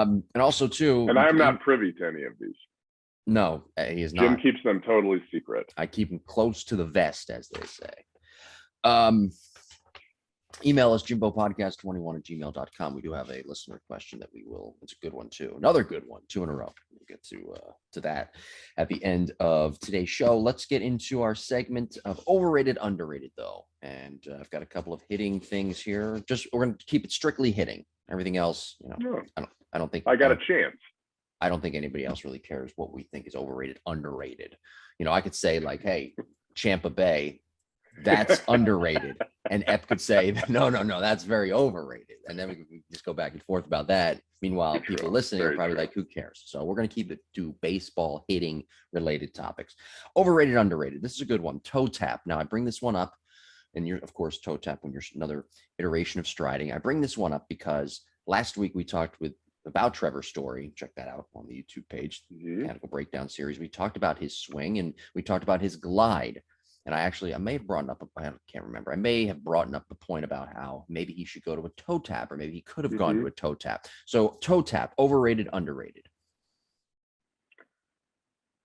And also too, And I am not privy to any of these. No, he is Jim not. keeps them totally secret. I keep him close to the vest, as they say. Email us jimbopodcast21@gmail.com. We do have a listener question that we will. It's a good one too. Another good one, 2 in a row. We'll get to that at the end of today's show. Let's get into our segment of overrated, underrated, though. And I've got a couple of hitting things here. We're going to keep it strictly hitting. Everything else, I don't think I got a chance. I don't think anybody else really cares what we think is overrated, underrated. I could say like, hey, Champa Bay, that's underrated. And Ep could say, no, that's very overrated. And then we can just go back and forth about that. Meanwhile, people listening are probably like, who cares? So we're going to keep it to baseball hitting related topics. Overrated, underrated. This is a good one. Toe tap. Now I bring this one up, and you're, of course, toe tap when you're another iteration of striding. I bring this one up because last week we talked about Trevor Story. Check that out on the YouTube page, Mechanical Breakdown series. We talked about his swing and we talked about his glide. And I may have brought up, I can't remember. I may have brought up the point about how maybe he should go to a toe tap, or maybe he could have gone to a toe tap. So toe tap, overrated, underrated.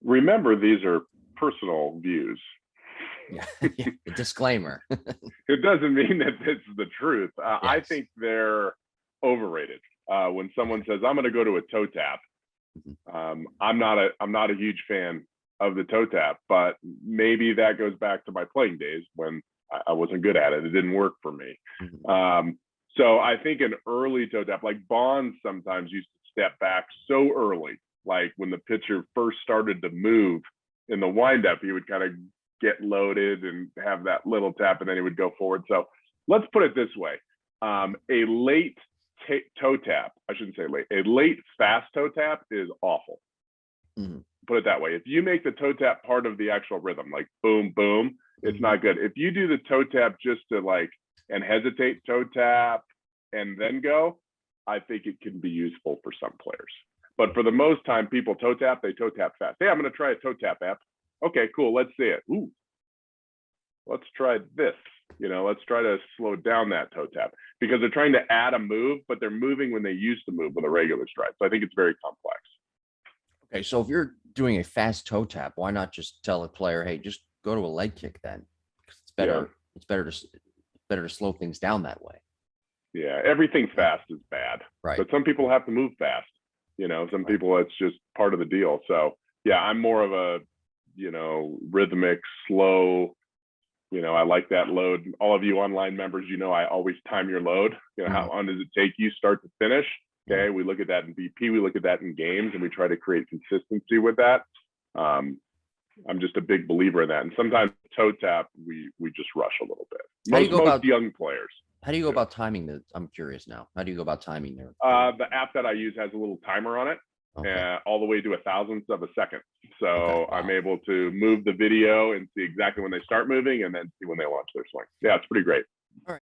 Remember, these are personal views. Yeah, a disclaimer. It doesn't mean that this is the truth. Yes. I think they're overrated. When someone says, I'm going to go to a toe tap, I'm not a huge fan of the toe tap, but maybe that goes back to my playing days when I wasn't good at it. It didn't work for me. So I think an early toe tap, like Bonds sometimes used to step back so early, like when the pitcher first started to move in the windup, he would kind of get loaded and have that little tap, and then he would go forward. So let's put it this way. A late toe tap, I shouldn't say late, a late fast toe tap is awful. Put it that way. If you make the toe tap part of the actual rhythm, like boom, boom, it's not good. If you do the toe tap just to and hesitate toe tap and then go, I think it can be useful for some players. But for the most time, people toe tap, they toe tap fast. Hey, I'm going to try a toe tap app. Okay, cool. Let's see it. Ooh, let's try this. Let's try to slow down that toe tap, because they're trying to add a move, but they're moving when they used to move with a regular stride. So I think it's very complex. Okay, so if you're doing a fast toe tap, why not just tell a player, hey, just go to a leg kick then? It's better. Yeah. It's better to slow things down that way. Yeah, everything fast is bad. Right. But some people have to move fast. Some people, it's just part of the deal. So yeah, I'm more of a rhythmic, slow. I like that load. All of you online members, I always time your load. How long does it take you start to finish? Okay, we look at that in BP, we look at that in games, and we try to create consistency with that. I'm just a big believer in that. And sometimes toe tap, we just rush a little bit. Most young players. How do you go about timing this? I'm curious now. How do you go about timing there? The app that I use has a little timer on it, all the way to 1,000th of a second. So I'm able to move the video and see exactly when they start moving, and then see when they launch their swing. Yeah, it's pretty great. All right.